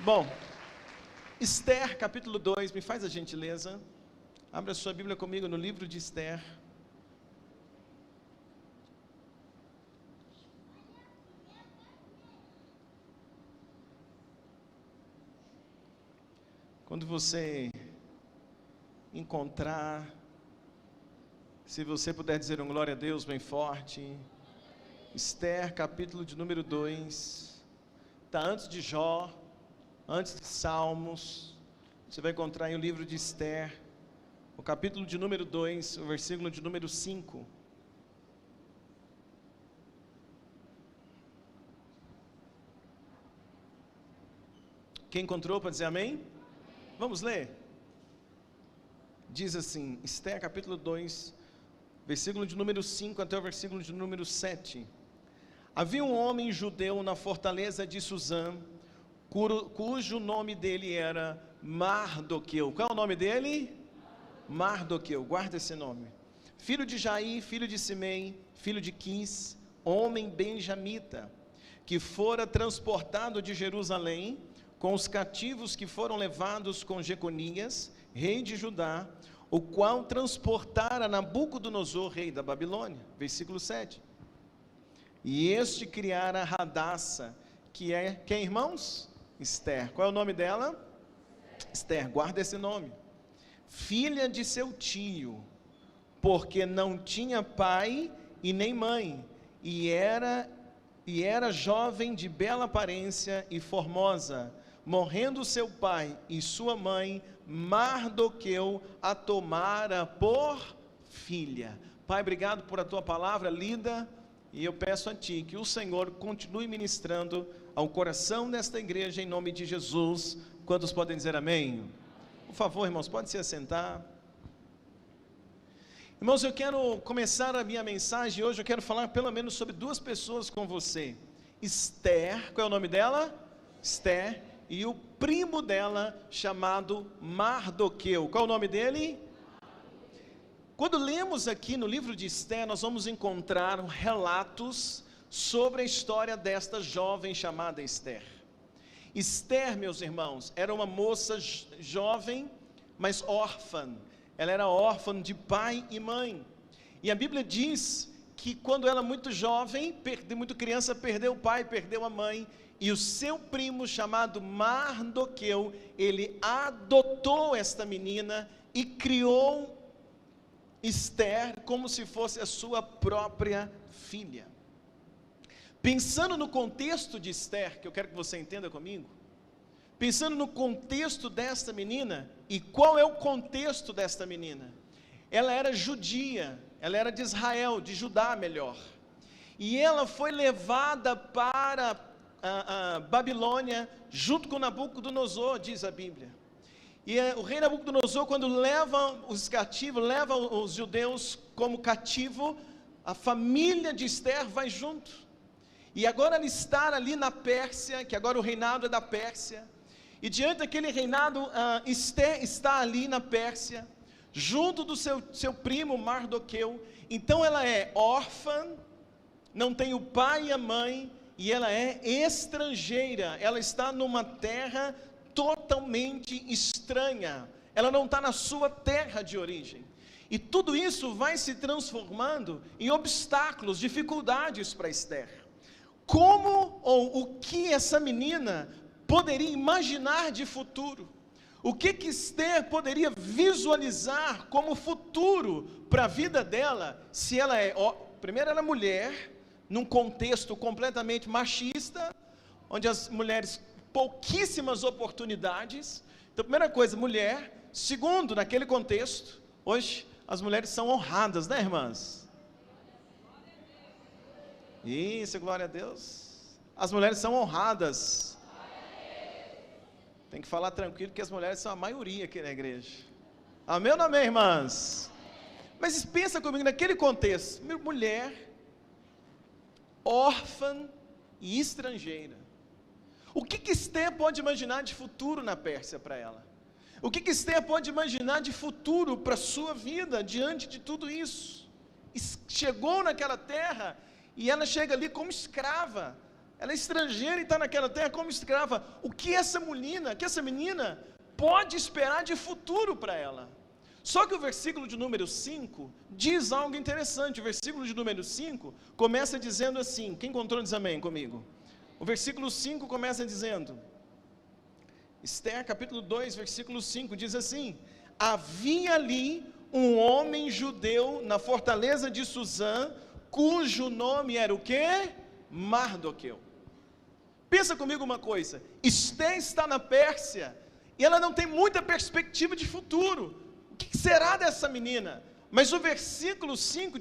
Bom, Esther, capítulo 2, me faz a gentileza. Abra sua Bíblia comigo no livro de Esther. Quando você encontrar, se você puder dizer um glória a Deus bem forte. Esther, capítulo de número 2, está antes de Jó, antes de Salmos. Você vai encontrar em o livro de Esther, o capítulo de número 2, o versículo de número 5. Quem encontrou para dizer amém? Vamos ler? Diz assim, Esther capítulo 2, versículo de número 5 até o versículo de número 7. Havia um homem judeu na fortaleza de Suzã, cujo nome dele era Mardoqueu. Qual é o nome dele? Mardoqueu, guarda esse nome. Filho de Jair, filho de Simei, filho de Quis, homem benjamita, que fora transportado de Jerusalém com os cativos que foram levados com Jeconias, rei de Judá, o qual transportara Nabucodonosor, rei da Babilônia. Versículo 7. E este criara Radassa, que é, quem, irmãos? Esther. Qual é o nome dela? Esther, guarda esse nome. Filha de seu tio, porque não tinha pai e nem mãe, e era jovem de bela aparência e formosa. Morrendo seu pai e sua mãe, Mardoqueu a tomara por filha. Pai, obrigado por a tua palavra lida, e eu peço a ti que o Senhor continue ministrando ao coração desta igreja em nome de Jesus. Quantos podem dizer amém? Por favor, irmãos, pode se assentar. Irmãos, eu quero começar a minha mensagem hoje. Eu quero falar pelo menos sobre duas pessoas com você. Esther, qual é o nome dela? Esther. E o primo dela, chamado Mardoqueu. Qual é o nome dele? Quando lemos aqui no livro de Esther, nós vamos encontrar relatos sobre a história desta jovem chamada Esther. Esther, meus irmãos, era uma moça jovem, mas órfã. Ela era órfã de pai e mãe. E a Bíblia diz que quando ela muito jovem, muito criança, perdeu o pai, perdeu a mãe. E o seu primo, chamado Mardoqueu, ele adotou esta menina e criou Esther como se fosse a sua própria filha. Pensando no contexto de Esther, que eu quero que você entenda comigo, pensando no contexto desta menina, e qual é o contexto desta menina? Ela era judia, ela era de Israel, de Judá melhor, e ela foi levada para a Babilônia, junto com Nabucodonosor, diz a Bíblia. E o rei Nabucodonosor, quando leva os cativos, leva os judeus como cativo, a família de Esther vai junto. E agora ela está ali na Pérsia, que agora o reinado é da Pérsia, e diante daquele reinado, Esther está ali na Pérsia, junto do seu primo Mardoqueu. Então ela é órfã, não tem o pai e a mãe, e ela é estrangeira, ela está numa terra totalmente estranha, ela não está na sua terra de origem, e tudo isso vai se transformando em obstáculos, dificuldades para Esther. Como ou o que essa menina poderia imaginar de futuro? O que Esther poderia visualizar como futuro para a vida dela, se ela primeiro ela é mulher, num contexto completamente machista, onde as mulheres, pouquíssimas oportunidades. Então, primeira coisa, mulher. Segundo, naquele contexto, hoje as mulheres são honradas, né, irmãs? Isso, glória a Deus. As mulheres são honradas. Tem que falar tranquilo, que as mulheres são a maioria aqui na igreja. Amém ou não amém, irmãs? Mas pensa comigo, naquele contexto, mulher, órfã e estrangeira. O que Esther pode imaginar de futuro na Pérsia para ela? O que Esther pode imaginar de futuro para a sua vida diante de tudo isso? Chegou naquela terra e ela chega ali como escrava. ela é estrangeira e está naquela terra como escrava. O que essa menina pode esperar de futuro para ela? Só que o versículo de número 5 diz algo interessante. O versículo de número 5 começa dizendo assim, quem encontrou diz amém comigo. O versículo 5 começa dizendo, Esther capítulo 2, versículo 5, diz assim: havia ali um homem judeu na fortaleza de Suzã, cujo nome era o quê? Mardoqueu. Pensa comigo uma coisa, Esther está na Pérsia, e ela não tem muita perspectiva de futuro. O que será dessa menina? Mas o versículo 5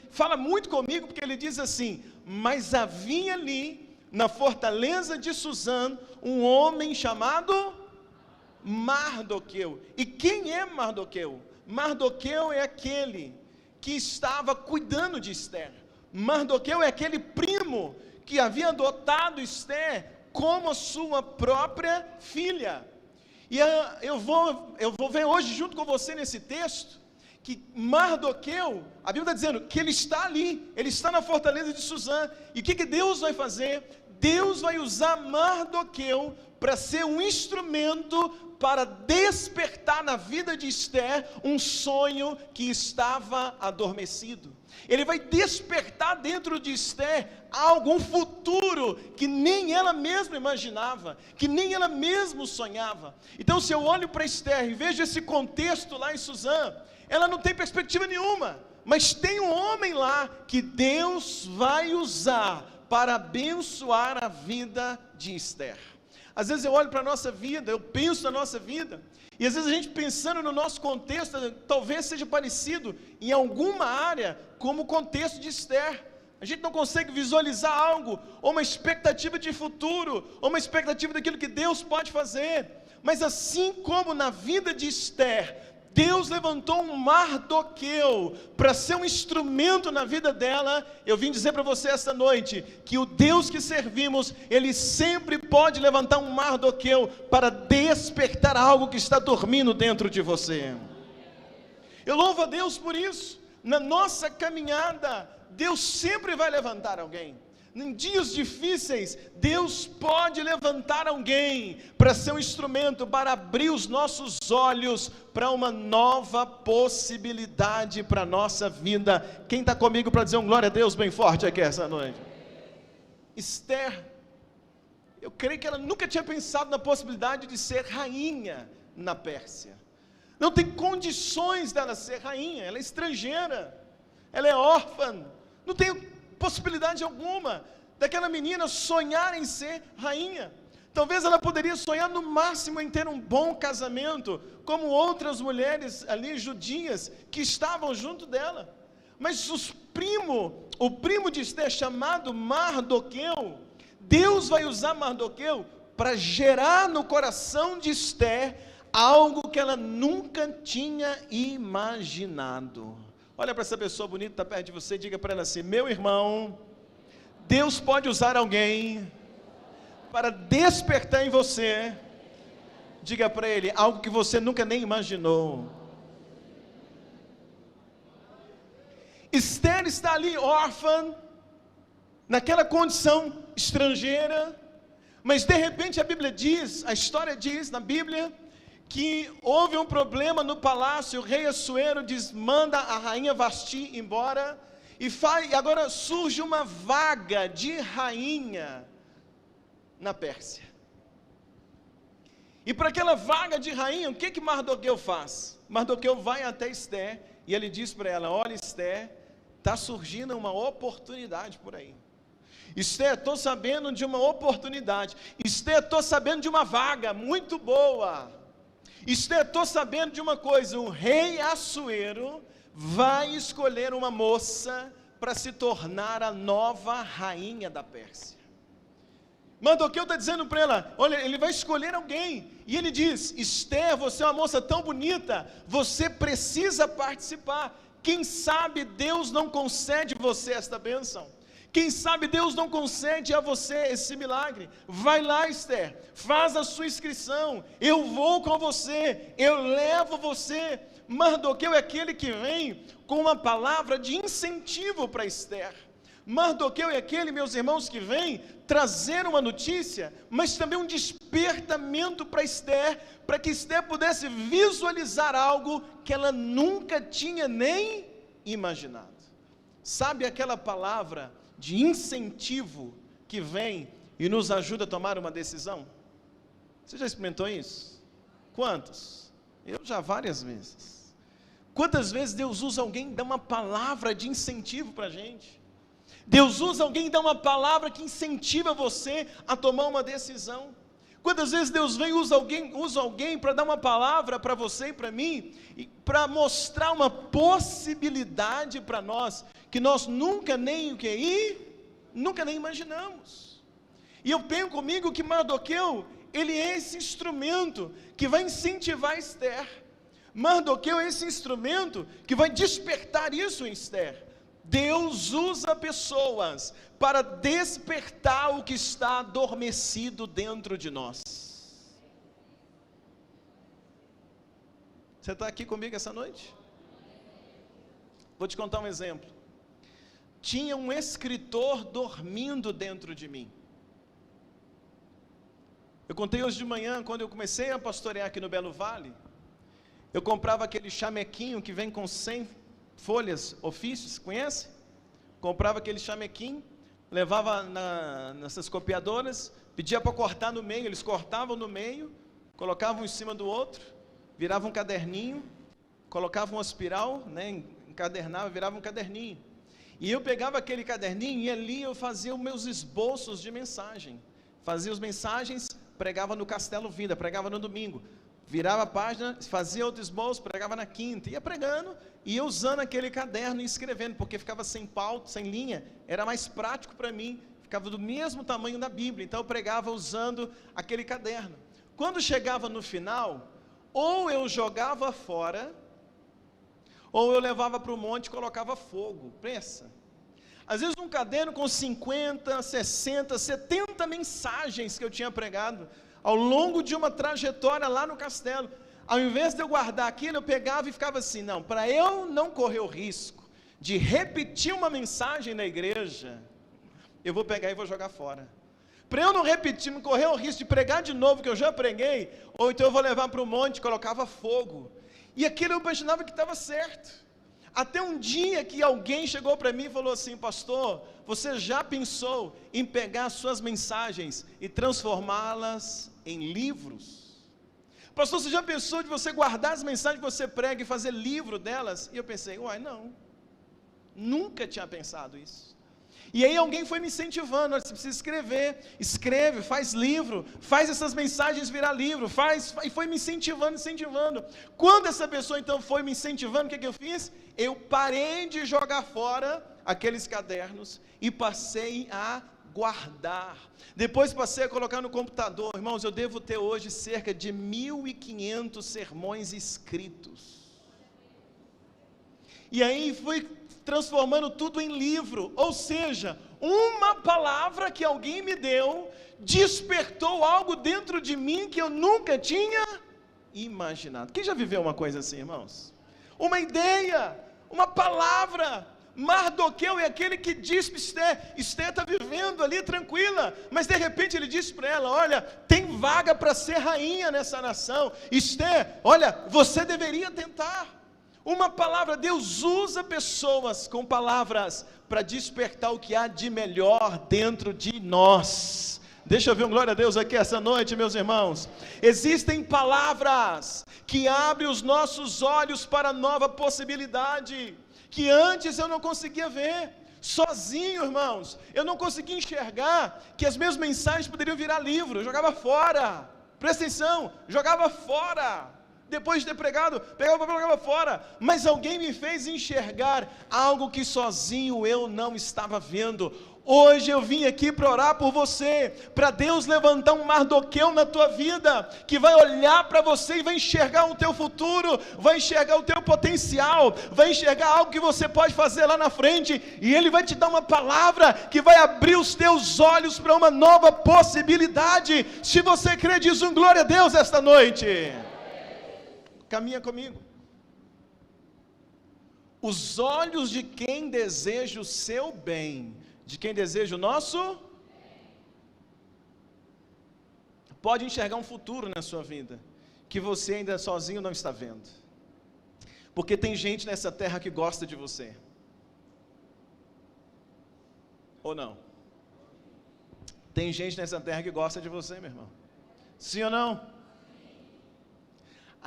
fala muito comigo, porque ele diz assim: mas havia ali, na fortaleza de Suzã, um homem chamado Mardoqueu. E quem é Mardoqueu? Mardoqueu é aquele que estava cuidando de Esther. Mardoqueu é aquele primo que havia adotado Esther como a sua própria filha. E eu vou ver hoje junto com você nesse texto, que Mardoqueu, a Bíblia está dizendo que ele está ali, ele está na fortaleza de Suzã, e o que Deus vai fazer? Deus vai usar Mardoqueu para ser um instrumento para despertar na vida de Esther um sonho que estava adormecido. Ele vai despertar dentro de Esther algo, um futuro que nem ela mesma imaginava, que nem ela mesma sonhava. Então, se eu olho para Esther e vejo esse contexto lá em Suzã, ela não tem perspectiva nenhuma, mas tem um homem lá que Deus vai usar para abençoar a vida de Esther. Às vezes eu olho para a nossa vida, eu penso na nossa vida, e às vezes a gente pensando no nosso contexto, talvez seja parecido em alguma área como o contexto de Esther. A gente não consegue visualizar algo, ou uma expectativa de futuro, ou uma expectativa daquilo que Deus pode fazer. Mas assim como na vida de Esther, Deus levantou um Mardoqueu para ser um instrumento na vida dela. Eu vim dizer para você esta noite, que o Deus que servimos, Ele sempre pode levantar um Mardoqueu para despertar algo que está dormindo dentro de você. Eu louvo a Deus por isso. Na nossa caminhada, Deus sempre vai levantar alguém. Em dias difíceis, Deus pode levantar alguém para ser um instrumento, para abrir os nossos olhos para uma nova possibilidade para a nossa vida. Quem está comigo para dizer um glória a Deus bem forte aqui essa noite? Esther, eu creio que ela nunca tinha pensado na possibilidade de ser rainha na Pérsia. Não tem condições dela ser rainha, ela é estrangeira, ela é órfã, não tem possibilidade alguma daquela menina sonhar em ser rainha. Talvez ela poderia sonhar no máximo em ter um bom casamento, como outras mulheres ali judias que estavam junto dela. Mas o primo de Esther, chamado Mardoqueu, Deus vai usar Mardoqueu para gerar no coração de Esther algo que ela nunca tinha imaginado. Olha para essa pessoa bonita que está perto de você e diga para ela assim: meu irmão, Deus pode usar alguém para despertar em você, diga para ele, algo que você nunca nem imaginou. Esther está ali órfã, naquela condição estrangeira, mas de repente a Bíblia diz, a história diz na Bíblia, que houve um problema no palácio. O rei Assuero manda a rainha Vasti embora, e agora surge uma vaga de rainha na Pérsia. E para aquela vaga de rainha, o que Mardoqueu faz? Mardoqueu vai até Esther, e ele diz para ela: olha Esther, está surgindo uma oportunidade por aí. Esther, estou sabendo de uma oportunidade. Esther, estou sabendo de uma vaga muito boa. Esther, estou sabendo de uma coisa: o rei Assuero vai escolher uma moça para se tornar a nova rainha da Pérsia. Mardoqueu está dizendo para ela, olha, ele vai escolher alguém, e ele diz: Esther, você é uma moça tão bonita, você precisa participar. Quem sabe Deus não concede você esta bênção, quem sabe Deus não concede a você esse milagre. Vai lá Esther, faz a sua inscrição, eu vou com você, eu levo você. Mardoqueu é aquele que vem com uma palavra de incentivo para Esther. Mardoqueu é aquele, meus irmãos, que vem trazer uma notícia, mas também um despertamento para Esther, para que Esther pudesse visualizar algo que ela nunca tinha nem imaginado. Sabe aquela palavra de incentivo que vem e nos ajuda a tomar uma decisão? Você já experimentou isso? Quantos? Eu já várias vezes. Quantas vezes Deus usa alguém e dá uma palavra de incentivo para a gente? Deus usa alguém e dá uma palavra que incentiva você a tomar uma decisão. Quantas vezes Deus vem e usa alguém para dar uma palavra para você e para mim, para mostrar uma possibilidade para nós, que nós nunca nem imaginamos. E eu penso comigo que Mardoqueu, ele é esse instrumento que vai incentivar Esther. Mardoqueu é esse instrumento que vai despertar isso em Esther. Deus usa pessoas para despertar o que está adormecido dentro de nós. Você está aqui comigo essa noite? Vou te contar um exemplo. Tinha um escritor dormindo dentro de mim. Eu contei hoje de manhã, quando eu comecei a pastorear aqui no Belo Vale, eu comprava aquele chamequinho que vem com 100 folhas, ofícios, conhece? Comprava aquele chamequinho, levava nessas copiadoras, pedia para cortar no meio, eles cortavam no meio, colocavam um em cima do outro, viravam um caderninho, colocavam uma espiral, né, encadernava, virava um caderninho. E eu pegava aquele caderninho e ali eu fazia os meus esboços de mensagem. Fazia as mensagens, pregava no Castelo Vida, pregava no domingo. Virava a página, fazia outro esboço, pregava na quinta, ia pregando, ia usando aquele caderno e escrevendo, porque ficava sem pauta, sem linha, era mais prático para mim, ficava do mesmo tamanho da Bíblia, então eu pregava usando aquele caderno. Quando chegava no final, ou eu jogava fora, ou eu levava para o monte e colocava fogo, pensa. Às vezes um caderno com 50, 60, 70 mensagens que eu tinha pregado, ao longo de uma trajetória lá no castelo, ao invés de eu guardar aquilo, eu pegava e ficava assim, não, para eu não correr o risco de repetir uma mensagem na igreja, eu vou pegar e vou jogar fora. Para eu não repetir, não correr o risco de pregar de novo, que eu já preguei, ou então eu vou levar para o monte, colocava fogo, e aquilo eu imaginava que estava certo. Até um dia que alguém chegou para mim e falou assim, pastor, você já pensou em pegar suas mensagens e transformá-las em livros? Pastor, você já pensou de você guardar as mensagens que você prega e fazer livro delas? E eu pensei, uai, não, nunca tinha pensado isso. E aí alguém foi me incentivando, você precisa escrever, escreve, faz livro, faz essas mensagens virar livro, e foi me incentivando. Quando essa pessoa então foi me incentivando, o que eu fiz? Eu parei de jogar fora aqueles cadernos e passei a guardar. Depois passei a colocar no computador. Irmãos, eu devo ter hoje cerca de 1.500 sermões escritos. E aí fui transformando tudo em livro, ou seja, uma palavra que alguém me deu, despertou algo dentro de mim que eu nunca tinha imaginado. Quem já viveu uma coisa assim, irmãos? Uma ideia, uma palavra. Mardoqueu é aquele que disse para Esther está vivendo ali tranquila, mas de repente ele disse para ela, olha, tem vaga para ser rainha nessa nação, Esther, olha, você deveria tentar. Uma palavra, Deus usa pessoas com palavras para despertar o que há de melhor dentro de nós. Deixa eu ver um glória a Deus aqui essa noite, meus irmãos. Existem palavras que abrem os nossos olhos para nova possibilidade, que antes eu não conseguia ver. Sozinho, irmãos, eu não conseguia enxergar que as minhas mensagens poderiam virar livro, eu jogava fora. Presta atenção, jogava fora. Depois de ter pregado, pegava o papel e jogava fora. Mas alguém me fez enxergar algo que sozinho eu não estava vendo. Hoje eu vim aqui para orar por você, para Deus levantar um Mardoqueu na tua vida, que vai olhar para você e vai enxergar o teu futuro, vai enxergar o teu potencial, vai enxergar algo que você pode fazer lá na frente, e ele vai te dar uma palavra que vai abrir os teus olhos para uma nova possibilidade. Se você crê, diz um glória a Deus esta noite. Caminha comigo. Os olhos de quem deseja o seu bem de quem deseja o nosso, pode enxergar um futuro na sua vida, que você ainda sozinho não está vendo, porque tem gente nessa terra que gosta de você, ou não? Tem gente nessa terra que gosta de você, meu irmão, sim ou não?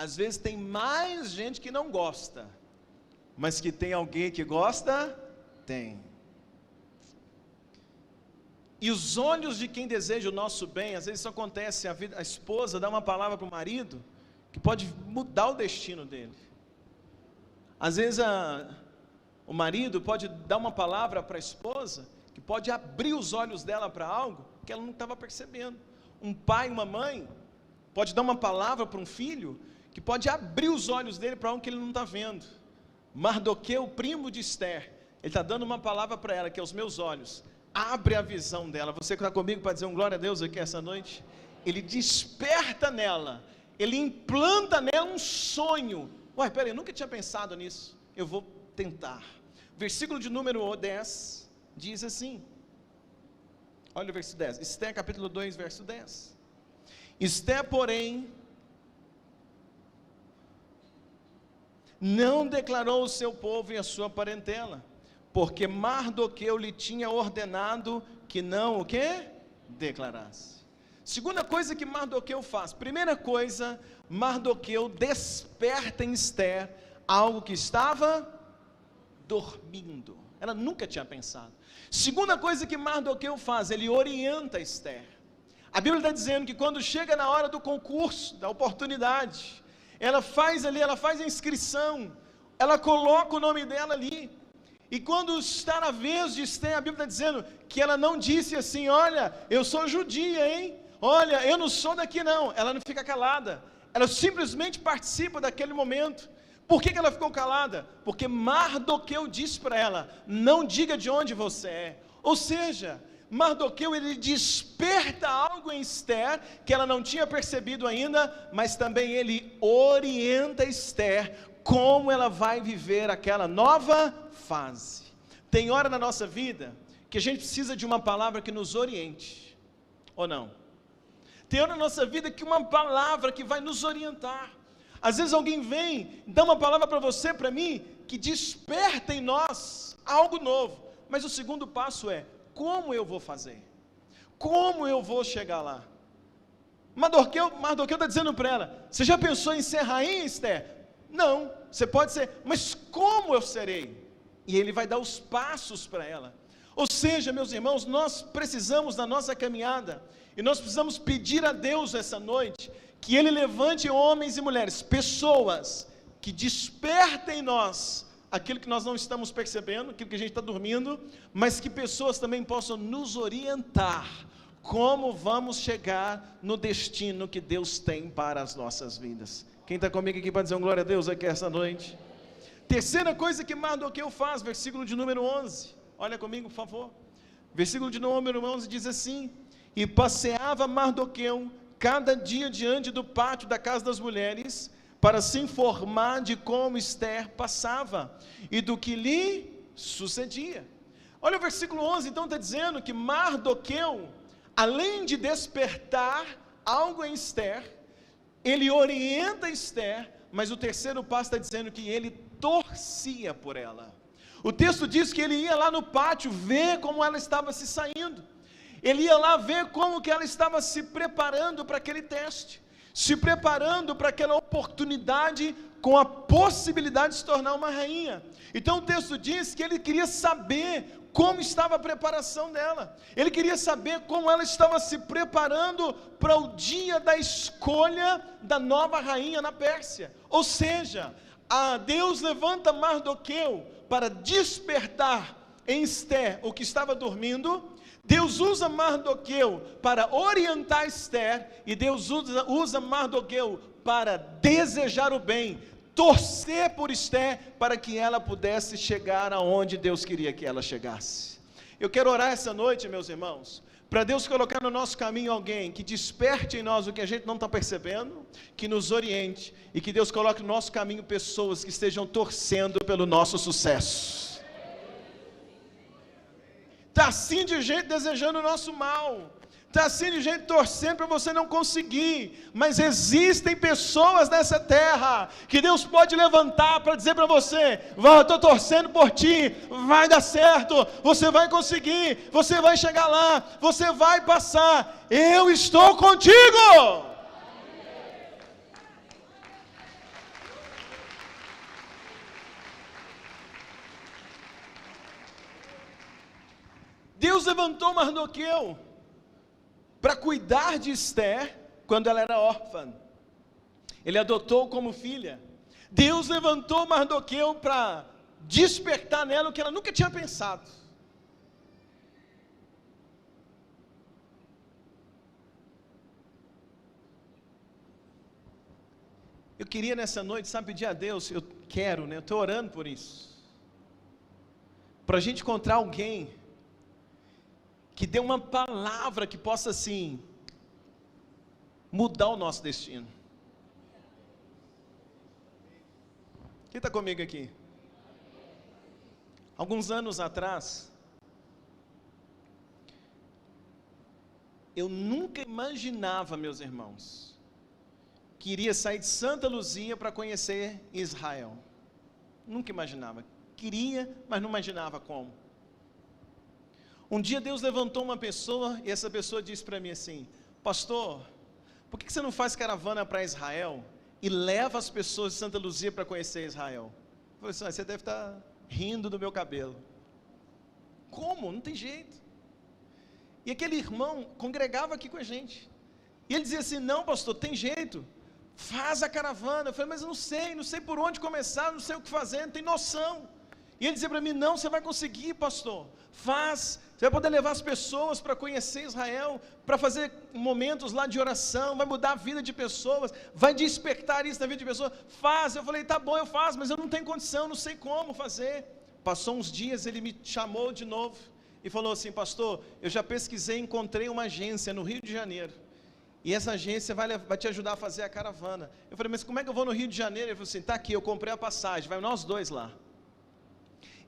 Às vezes tem mais gente que não gosta, mas que tem alguém que gosta, tem. E os olhos de quem deseja o nosso bem, às vezes isso acontece, a esposa dá uma palavra para o marido, que pode mudar o destino dele. Às vezes o marido pode dar uma palavra para a esposa, que pode abrir os olhos dela para algo, que ela não estava percebendo. Um pai, uma mãe, pode dar uma palavra para um filho, que pode abrir os olhos dele para algo que ele não está vendo. Mardoqueu, primo de Esther, ele está dando uma palavra para ela, que é os meus olhos, abre a visão dela. Você que está comigo para dizer um glória a Deus aqui essa noite, ele desperta nela, ele implanta nela um sonho. Ué, peraí, eu nunca tinha pensado nisso, eu vou tentar. Versículo de número 10, diz assim, olha o verso 10, Esther capítulo 2, verso 10, Esther porém, não declarou o seu povo e a sua parentela, porque Mardoqueu lhe tinha ordenado que não o quê? Declarasse. Segunda coisa que Mardoqueu faz, primeira coisa, Mardoqueu desperta em Esther algo que estava dormindo, ela nunca tinha pensado. Segunda coisa que Mardoqueu faz, ele orienta Esther. A Bíblia está dizendo que quando chega na hora do concurso, da oportunidade, ela faz a inscrição, ela coloca o nome dela ali, e quando está na vez de Esther, a Bíblia está dizendo que ela não disse assim, olha, eu sou judia, hein, olha, eu não sou daqui não, ela não fica calada, ela simplesmente participa daquele momento. Por que ela ficou calada? Porque Mardoqueu disse para ela, não diga de onde você é, ou seja, Mardoqueu ele desperta algo em Esther, que ela não tinha percebido ainda, mas também ele orienta Esther, como ela vai viver aquela nova fase. Tem hora na nossa vida, que a gente precisa de uma palavra que nos oriente, ou não? Tem hora na nossa vida que uma palavra que vai nos orientar, às vezes alguém vem, dá uma palavra para você, para mim, que desperta em nós algo novo, mas o segundo passo é, como eu vou fazer? Como eu vou chegar lá? Mardoqueu está dizendo para ela, você já pensou em ser rainha, Esther? Não, você pode ser, mas como eu serei? E ele vai dar os passos para ela. Ou seja, meus irmãos, nós precisamos na nossa caminhada, e nós precisamos pedir a Deus essa noite, que Ele levante homens e mulheres, pessoas, que despertem em nós, aquilo que nós não estamos percebendo, aquilo que a gente está dormindo, mas que pessoas também possam nos orientar, como vamos chegar no destino que Deus tem para as nossas vidas. Quem está comigo aqui para dizer um glória a Deus aqui essa noite? Terceira coisa que Mardoqueu faz, versículo de número 11, olha comigo por favor, versículo de número 11 diz assim, e passeava Mardoqueu cada dia diante do pátio da casa das mulheres, para se informar de como Esther passava, e do que lhe sucedia. Olha o versículo 11, então está dizendo que Mardoqueu, além de despertar algo em Esther, ele orienta Esther, mas o terceiro passo está dizendo que ele torcia por ela. O texto diz que ele ia lá no pátio ver como ela estava se saindo, ele ia lá ver como que ela estava se preparando para aquele teste, se preparando para aquela oportunidade, com a possibilidade de se tornar uma rainha. Então o texto diz que ele queria saber como estava a preparação dela, ele queria saber como ela estava se preparando para o dia da escolha da nova rainha na Pérsia. Ou seja, Deus levanta Mardoqueu para despertar em Esther o que estava dormindo, Deus usa Mardoqueu para orientar Esther, e Deus usa Mardoqueu para desejar o bem, torcer por Esther, para que ela pudesse chegar aonde Deus queria que ela chegasse. Eu quero orar essa noite, meus irmãos, para Deus colocar no nosso caminho alguém que desperte em nós o que a gente não está percebendo, que nos oriente, e que Deus coloque no nosso caminho pessoas que estejam torcendo pelo nosso sucesso. Está assim de gente desejando o nosso mal. Está assim de gente torcendo para você não conseguir. Mas existem pessoas nessa terra que Deus pode levantar para dizer para você: eu estou torcendo por ti, vai dar certo, você vai conseguir, você vai chegar lá, você vai passar, eu estou contigo. Deus levantou Mardoqueu para cuidar de Esther quando ela era órfã. Ele adotou como filha. Deus levantou Mardoqueu para despertar nela o que ela nunca tinha pensado. Eu queria nessa noite, sabe, pedir a Deus, eu quero, né? Eu estou orando por isso. Para a gente encontrar alguém que dê uma palavra que possa assim mudar o nosso destino. Quem está comigo aqui? Alguns anos atrás, eu nunca imaginava, meus irmãos, que iria sair de Santa Luzia para conhecer Israel. Nunca imaginava. Queria, mas não imaginava como. Um dia Deus levantou uma pessoa e essa pessoa disse para mim assim: pastor, por que você não faz caravana para Israel e leva as pessoas de Santa Luzia para conhecer Israel? Eu falei assim: você deve estar rindo do meu cabelo. Como? Não tem jeito. E aquele irmão congregava aqui com a gente. E ele dizia assim: não, pastor, tem jeito. Faz a caravana. Eu falei: mas eu não sei por onde começar, não sei o que fazer, não tenho noção. E ele dizia para mim: não, você vai conseguir, pastor. Faz. Você vai poder levar as pessoas para conhecer Israel, para fazer momentos lá de oração, vai mudar a vida de pessoas, vai despertar isso na vida de pessoas. Faz. Eu falei: tá bom, eu faço, mas eu não tenho condição, não sei como fazer. Passou uns dias, ele me chamou de novo e falou assim: pastor, eu já pesquisei, encontrei uma agência no Rio de Janeiro. E essa agência vai te ajudar a fazer a caravana. Eu falei: mas como é que eu vou no Rio de Janeiro? Ele falou assim: tá aqui, eu comprei a passagem, vai nós dois lá.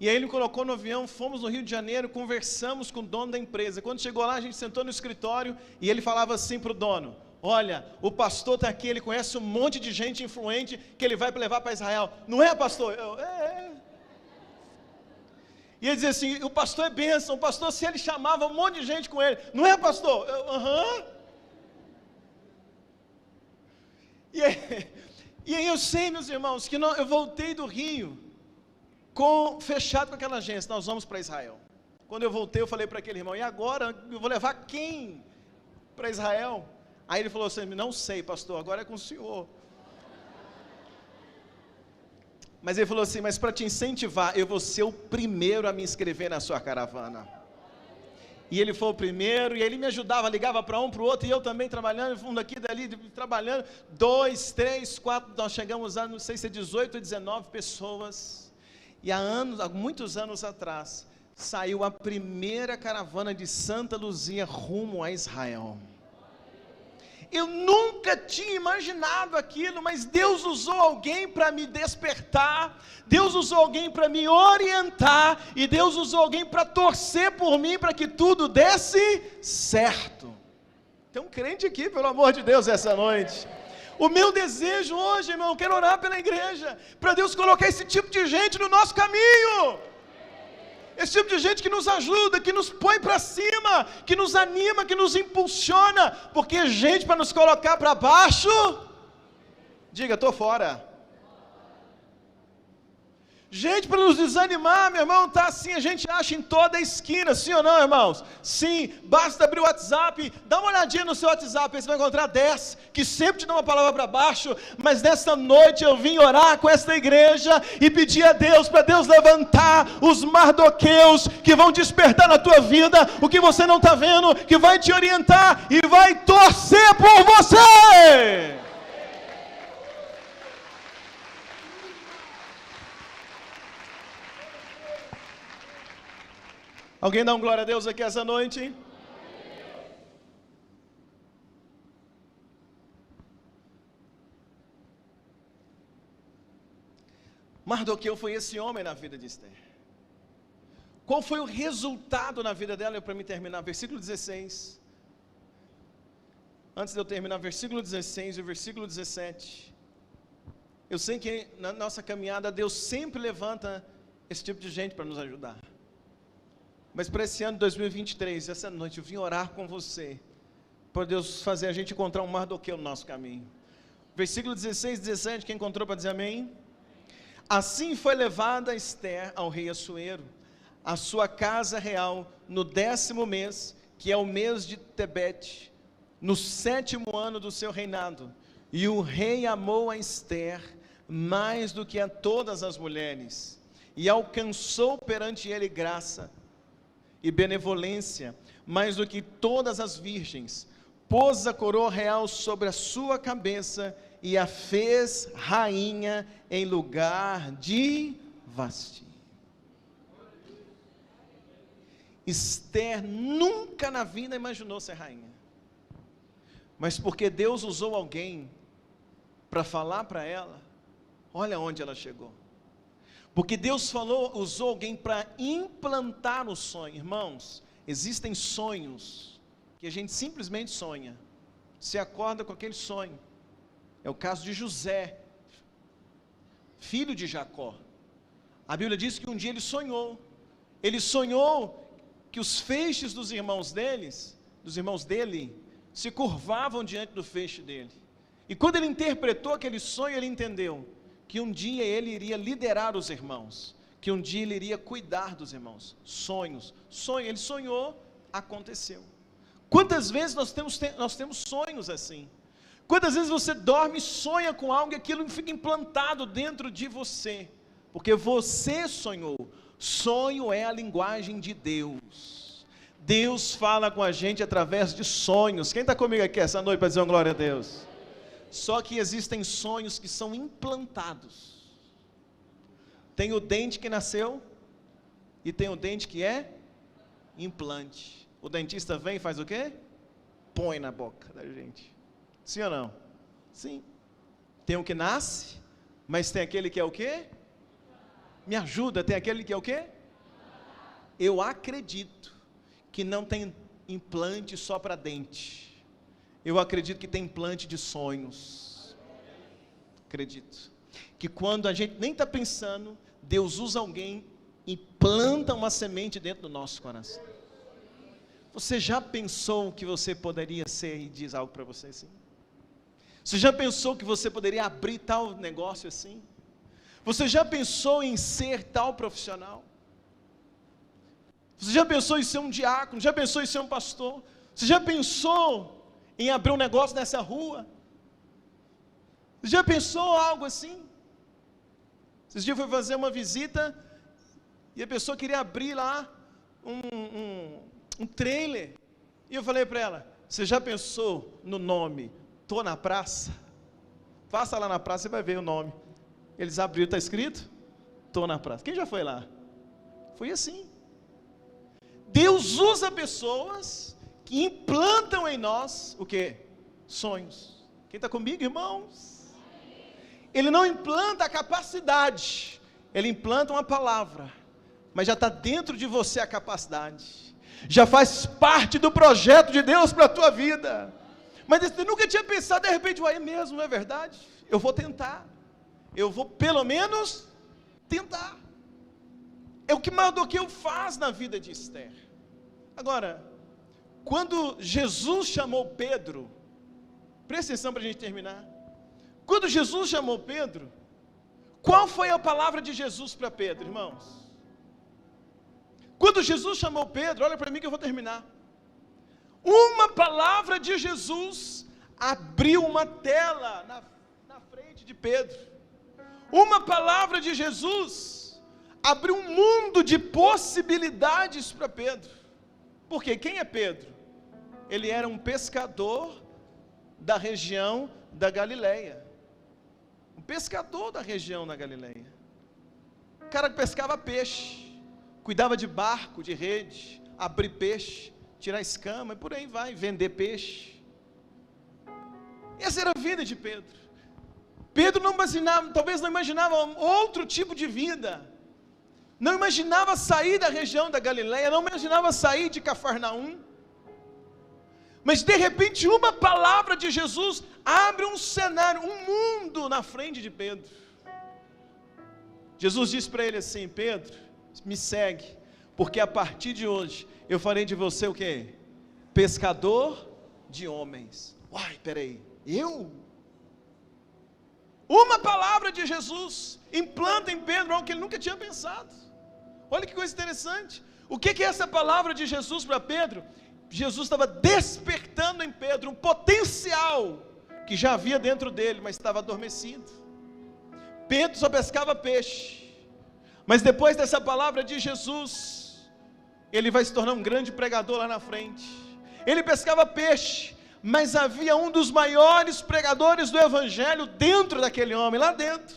E aí ele me colocou no avião, fomos no Rio de Janeiro, conversamos com o dono da empresa. Quando chegou lá, a gente sentou no escritório e ele falava assim para o dono: olha, o pastor está aqui, ele conhece um monte de gente influente que ele vai levar para Israel. Não é, pastor? E ele dizia assim: o pastor é bênção, o pastor, se ele chamava um monte de gente com ele. Não é, pastor? Aham. E aí eu sei, meus irmãos, que eu voltei do Rio, fechado com aquela agência, nós vamos para Israel. Quando eu voltei, eu falei para aquele irmão: e agora, eu vou levar quem para Israel? Aí ele falou assim: não sei, pastor, agora é com o senhor. Mas ele falou assim: mas para te incentivar, eu vou ser o primeiro a me inscrever na sua caravana. E ele foi o primeiro, e ele me ajudava, ligava para um, para o outro, e eu também trabalhando, um daqui, dali, trabalhando, 2, 3, 4, nós chegamos a, não sei se é 18 ou 19 pessoas. E há muitos anos atrás, saiu a primeira caravana de Santa Luzia rumo a Israel. Eu nunca tinha imaginado aquilo, mas Deus usou alguém para me despertar, Deus usou alguém para me orientar, e Deus usou alguém para torcer por mim, para que tudo desse certo. Tem um crente aqui, pelo amor de Deus, essa noite. O meu desejo hoje, irmão, eu quero orar pela igreja, para Deus colocar esse tipo de gente no nosso caminho. Esse tipo de gente que nos ajuda, que nos põe para cima, que nos anima, que nos impulsiona, porque gente para nos colocar para baixo, diga: estou fora. Gente para nos desanimar, meu irmão, tá assim, a gente acha em toda a esquina, sim ou não, irmãos? Sim, basta abrir o WhatsApp, dá uma olhadinha no seu WhatsApp, aí você vai encontrar 10, que sempre te dão uma palavra para baixo, mas nesta noite eu vim orar com esta igreja, e pedir a Deus, para Deus levantar os Mardoqueus, que vão despertar na tua vida, o que você não está vendo, que vai te orientar, e vai torcer por você. Alguém dá um glória a Deus aqui essa noite? Mardoqueu foi esse homem na vida de Esther. Qual foi o resultado na vida dela? Para mim terminar, versículo 16. Antes de eu terminar, versículo 16 e versículo 17. Eu sei que na nossa caminhada, Deus sempre levanta esse tipo de gente para nos ajudar. Mas para esse ano de 2023, essa noite, eu vim orar com você, para Deus fazer a gente encontrar um Mardoqueu no nosso caminho. Versículo 16 e 17, quem encontrou para dizer amém? Assim foi levada Ester ao rei Assuero, a sua casa real, no 10º mês, que é o mês de Tebete, no 7º ano do seu reinado. E o rei amou a Ester mais do que a todas as mulheres, e alcançou perante ele graça e benevolência, mais do que todas as virgens. Pôs a coroa real sobre a sua cabeça, e a fez rainha em lugar de Vasti. Ester nunca na vida imaginou ser rainha, mas porque Deus usou alguém para falar para ela, olha onde ela chegou. Porque Deus usou alguém para implantar o sonho. Irmãos, existem sonhos que a gente simplesmente sonha, se acorda com aquele sonho. É o caso de José, filho de Jacó. A Bíblia diz que um dia ele sonhou que os feixes dos irmãos dele, se curvavam diante do feixe dele. E quando ele interpretou aquele sonho, ele entendeu que um dia ele iria liderar os irmãos, que um dia ele iria cuidar dos irmãos. Sonho, ele sonhou, aconteceu. Quantas vezes nós temos sonhos assim? Quantas vezes você dorme e sonha com algo e aquilo fica implantado dentro de você, porque você sonhou. Sonho é a linguagem de Deus. Deus fala com a gente através de sonhos. Quem está comigo aqui essa noite para dizer uma glória a Deus? Só que existem sonhos que são implantados. Tem o dente que nasceu e tem o dente que é implante. O dentista vem e faz o quê? Põe na boca da gente. Sim ou não? Sim. Tem o que nasce, mas tem aquele que é o quê? Me ajuda, tem aquele que é o quê? Eu acredito que não tem implante só para dente. Eu acredito que tem implante de sonhos. Acredito. Que quando a gente nem está pensando, Deus usa alguém e planta uma semente dentro do nosso coração. Você já pensou que você poderia ser e diz algo para você assim? Você já pensou que você poderia abrir tal negócio assim? Você já pensou em ser tal profissional? Você já pensou em ser um diácono? Já pensou em ser um pastor? Você já pensou em abrir um negócio nessa rua? Você já pensou algo assim? Esses dias eu fui fazer uma visita e a pessoa queria abrir lá um trailer. E eu falei para ela, você já pensou no nome? Tô na praça? Passa lá na praça e vai ver o nome. Eles abriram, está escrito? Tô na praça. Quem já foi lá? Foi assim. Deus usa pessoas que implantam em nós o quê? Sonhos. Quem está comigo, irmãos? Ele não implanta a capacidade, ele implanta uma palavra, mas já está dentro de você a capacidade, já faz parte do projeto de Deus para a tua vida. Mas você nunca tinha pensado, de repente, é mesmo, não é verdade? Eu vou tentar, eu vou pelo menos tentar. É o que Mardoqueu faz na vida de Ester. Agora, quando Jesus chamou Pedro, presta atenção para a gente terminar. Quando Jesus chamou Pedro, qual foi a palavra de Jesus para Pedro, irmãos? Quando Jesus chamou Pedro, olha para mim que eu vou terminar. Uma palavra de Jesus abriu uma tela na frente de Pedro. Uma palavra de Jesus abriu um mundo de possibilidades para Pedro. Porque quem é Pedro? Ele era um pescador da região da Galileia. Um pescador da região da Galileia. O cara que pescava peixe, cuidava de barco, de rede, abrir peixe, tirar escama e por aí vai, vender peixe. Essa era a vida de Pedro. Pedro não imaginava, talvez não imaginava outro tipo de vida. não imaginava sair da região da Galileia, não imaginava sair de Cafarnaum. Mas de repente uma palavra de Jesus abre um cenário, um mundo na frente de Pedro. Jesus disse para ele assim: Pedro, me segue, porque a partir de hoje eu farei de você o quê? Pescador de homens. Uai, peraí, eu? Uma palavra de Jesus implanta em Pedro algo que ele nunca tinha pensado. Olha que coisa interessante. O que é essa palavra de Jesus para Pedro? Jesus estava despertando em Pedro um potencial que já havia dentro dele, mas estava adormecido. Pedro só pescava peixe, mas depois dessa palavra de Jesus, ele vai se tornar um grande pregador lá na frente. Ele pescava peixe, mas havia um dos maiores pregadores do evangelho dentro daquele homem, lá dentro.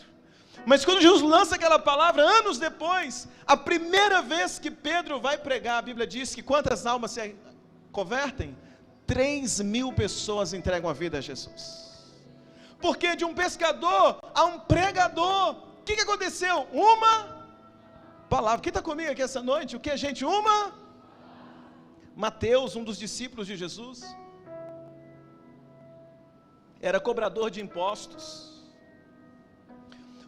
Mas quando Jesus lança aquela palavra, anos depois, a primeira vez que Pedro vai pregar, a Bíblia diz que quantas almas se convertem? 3.000 pessoas entregam a vida a Jesus. Porque de um pescador a um pregador, o que aconteceu? Uma palavra. Quem está comigo aqui essa noite? O que, gente? Uma? Mateus, um dos discípulos de Jesus, era cobrador de impostos.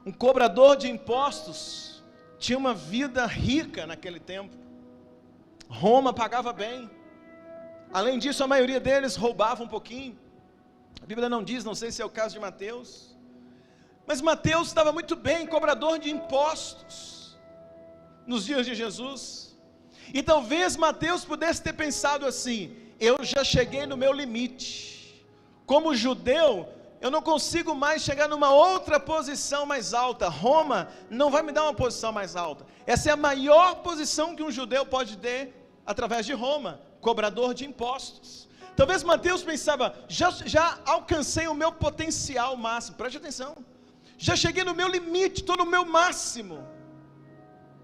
Um cobrador de impostos tinha uma vida rica naquele tempo. Roma pagava bem. Além disso, a maioria deles roubava um pouquinho. A Bíblia não diz, não sei se é o caso de Mateus, mas Mateus estava muito bem, cobrador de impostos, nos dias de Jesus. E talvez Mateus pudesse ter pensado assim: eu já cheguei no meu limite. Como judeu, eu não consigo mais chegar numa outra posição mais alta. Roma não vai me dar uma posição mais alta. Essa é a maior posição que um judeu pode ter através de Roma, cobrador de impostos. Talvez Mateus pensava: já alcancei o meu potencial máximo. Preste atenção, já cheguei no meu limite, estou no meu máximo.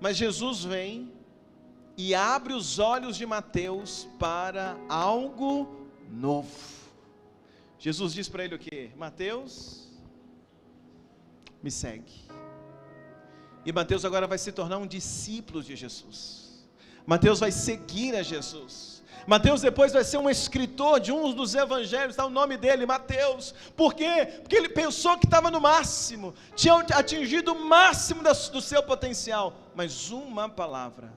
Mas Jesus vem e abre os olhos de Mateus para algo novo. Jesus diz para ele o quê? Mateus, me segue. E Mateus agora vai se tornar um discípulo de Jesus. Mateus vai seguir a Jesus. Mateus depois vai ser um escritor de um dos evangelhos, está o nome dele, Mateus. Por quê? Porque ele pensou que estava no máximo, tinha atingido o máximo do seu potencial. Mas uma palavra,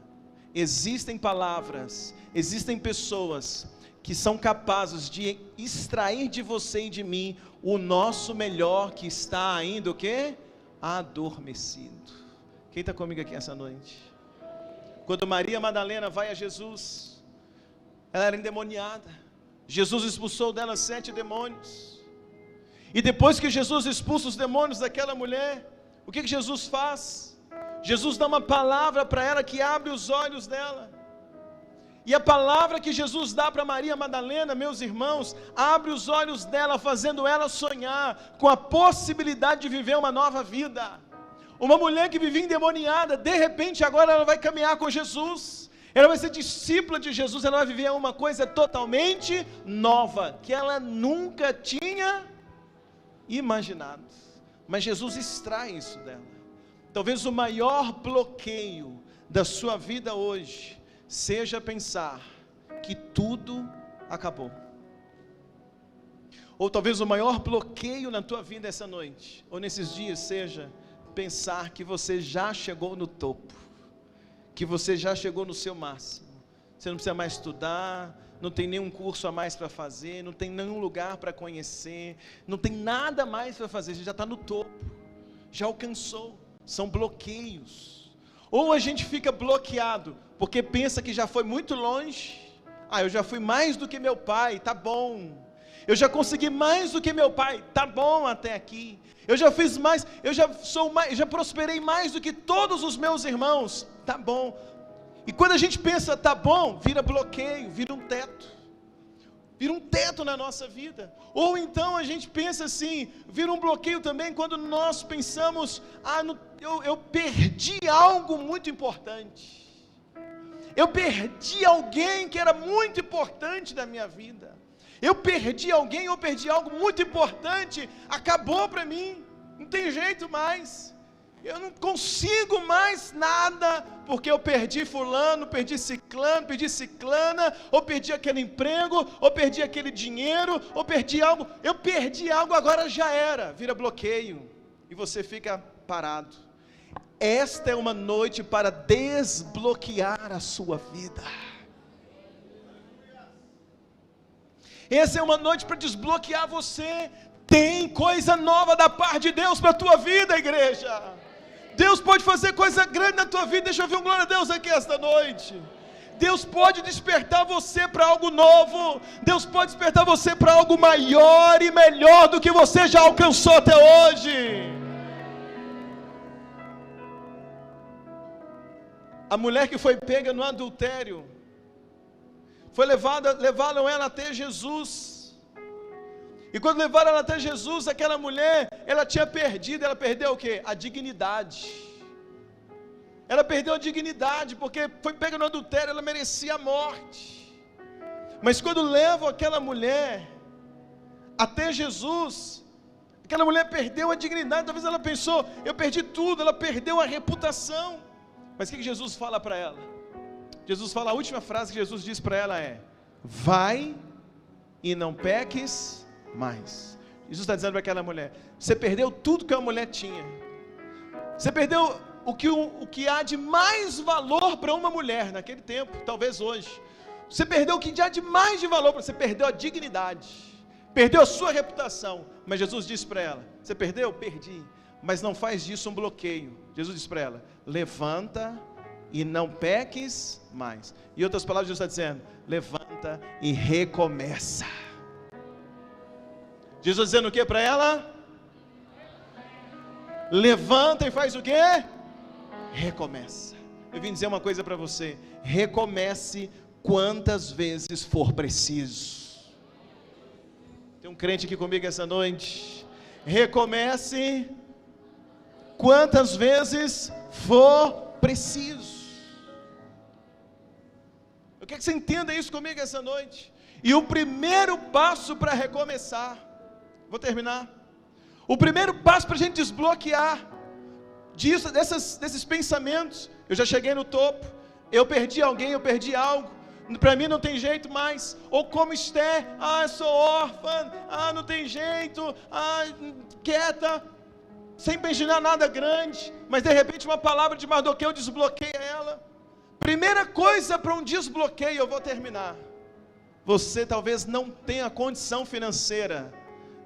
existem palavras, existem pessoas que são capazes de extrair de você e de mim o nosso melhor, que está ainda o quê? Adormecido. Quem está comigo aqui essa noite? Quando Maria Madalena vai a Jesus, ela era endemoniada. Jesus expulsou dela 7 demônios. E depois que Jesus expulsa os demônios daquela mulher, o que Jesus faz? Jesus dá uma palavra para ela que abre os olhos dela. E a palavra que Jesus dá para Maria Madalena, meus irmãos, abre os olhos dela, fazendo ela sonhar com a possibilidade de viver uma nova vida. Uma mulher que vivia endemoniada, de repente agora ela vai caminhar com Jesus. Ela vai ser discípula de Jesus, ela vai viver uma coisa totalmente nova, que ela nunca tinha imaginado. Mas Jesus extrai isso dela. Talvez o maior bloqueio da sua vida hoje seja pensar que tudo acabou. Ou talvez o maior bloqueio na tua vida essa noite, ou nesses dias, seja pensar que você já chegou no topo, que você já chegou no seu máximo. Você não precisa mais estudar, não tem nenhum curso a mais para fazer, não tem nenhum lugar para conhecer, não tem nada mais para fazer, você já está no topo, já alcançou. São bloqueios. Ou a gente fica bloqueado porque pensa que já foi muito longe. Eu já fui mais do que meu pai, tá bom. Eu já consegui mais do que meu pai, tá bom até aqui. Eu já fiz mais, eu já prosperei mais do que todos os meus irmãos, tá bom. E quando a gente pensa tá bom, vira bloqueio, vira um teto. Vira um teto na nossa vida. Ou então a gente pensa assim, vira um bloqueio também quando nós pensamos: eu perdi algo muito importante. Eu perdi alguém que era muito importante da minha vida. Eu perdi alguém, eu perdi algo muito importante, acabou para mim, não tem jeito mais. Eu não consigo mais nada, porque eu perdi fulano, perdi ciclano, perdi ciclana, ou perdi aquele emprego, ou perdi aquele dinheiro, ou perdi algo. Eu perdi algo, agora já era. Vira bloqueio, e você fica parado. Esta é uma noite para desbloquear a sua vida. Essa é uma noite para desbloquear você. Tem coisa nova da parte de Deus para a tua vida, igreja. Deus pode fazer coisa grande na tua vida. Deixa eu ver um glória a Deus aqui esta noite. Deus pode despertar você para algo novo. Deus pode despertar você para algo maior e melhor do que você já alcançou até hoje. A mulher que foi pega no adultério, levaram ela até Jesus. E quando levaram ela até Jesus, aquela mulher, ela perdeu o quê? A dignidade. Ela perdeu a dignidade, porque foi pega no adultério, ela merecia a morte. Mas quando levam aquela mulher até Jesus, aquela mulher perdeu a dignidade. Talvez ela pensou, eu perdi tudo, ela perdeu a reputação. Mas o que Jesus fala para ela? Jesus fala, a última frase que Jesus diz para ela é: vai e não peques mais. Jesus está dizendo para aquela mulher: você perdeu tudo que a mulher tinha. Você perdeu o que há de mais valor para uma mulher naquele tempo, talvez hoje. Você perdeu o que há de mais de valor. Você perdeu a dignidade, perdeu a sua reputação. Mas Jesus disse para ela: você perdeu? Perdi. Mas não faz disso um bloqueio. Jesus disse para ela: levanta e não peques mais. Em outras palavras, Jesus está dizendo: levanta e recomeça. Jesus dizendo o que para ela? Levanta e faz o que? Recomeça. Eu vim dizer uma coisa para você: recomece quantas vezes for preciso. Tem um crente aqui comigo essa noite. Recomece quantas vezes for preciso. Eu quero que você entenda isso comigo essa noite. E o primeiro passo para recomeçar, vou terminar. O primeiro passo para a gente desbloquear desses pensamentos: eu já cheguei no topo, eu perdi alguém, eu perdi algo, para mim não tem jeito mais. Ou como Esther: eu sou órfã, não tem jeito, quieta, sem imaginar nada grande. Mas de repente uma palavra de Mardoqueu desbloqueia ela. Primeira coisa para um desbloqueio, eu vou terminar. Você talvez não tenha condição financeira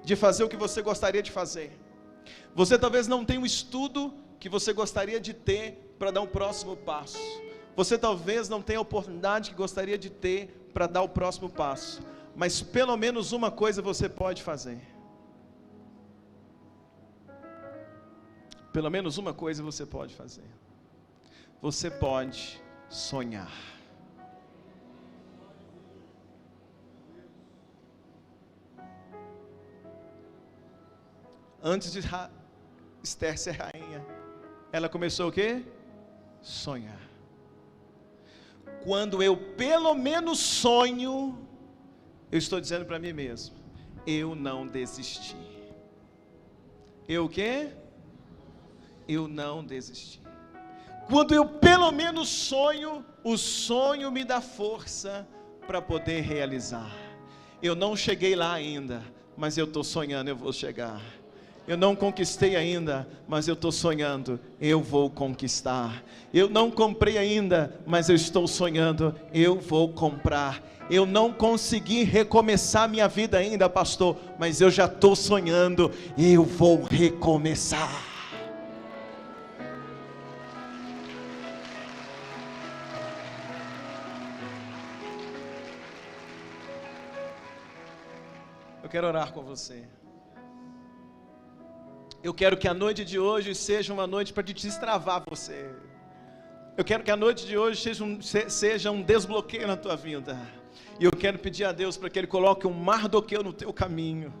de fazer o que você gostaria de fazer. Você talvez não tenha o estudo que você gostaria de ter para dar o próximo passo. Você talvez não tenha a oportunidade que gostaria de ter para dar o próximo passo. Mas pelo menos uma coisa você pode fazer. Pelo menos uma coisa você pode fazer. Você pode sonhar. Antes de Esther ser rainha, ela começou o quê? Sonhar. Quando eu pelo menos sonho, eu estou dizendo para mim mesmo: eu não desisti. Eu o quê? Eu não desisti. Quando eu pelo menos sonho, o sonho me dá força para poder realizar. Eu não cheguei lá ainda, mas eu estou sonhando, eu vou chegar. Eu não conquistei ainda, mas eu estou sonhando, eu vou conquistar. Eu não comprei ainda, mas eu estou sonhando, eu vou comprar. Eu não consegui recomeçar minha vida ainda, pastor, mas eu já estou sonhando, eu vou recomeçar. Eu quero orar com você. Eu quero que a noite de hoje seja uma noite para destravar você. Eu quero que a noite de hoje seja um desbloqueio na tua vida. E eu quero pedir a Deus para que Ele coloque um Mardoqueu no teu caminho,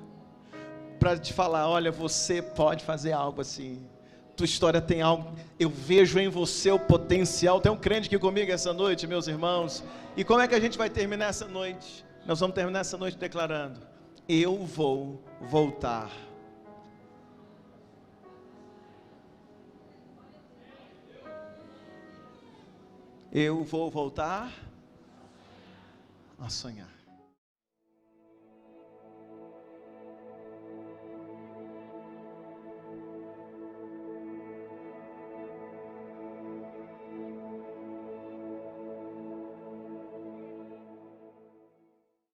para te falar: olha, você pode fazer algo assim. Tua história tem algo, eu vejo em você o potencial. Tem um crente aqui comigo essa noite, meus irmãos. E como é que a gente vai terminar essa noite? Nós vamos terminar essa noite declarando: eu vou voltar. eu vou voltar a sonhar.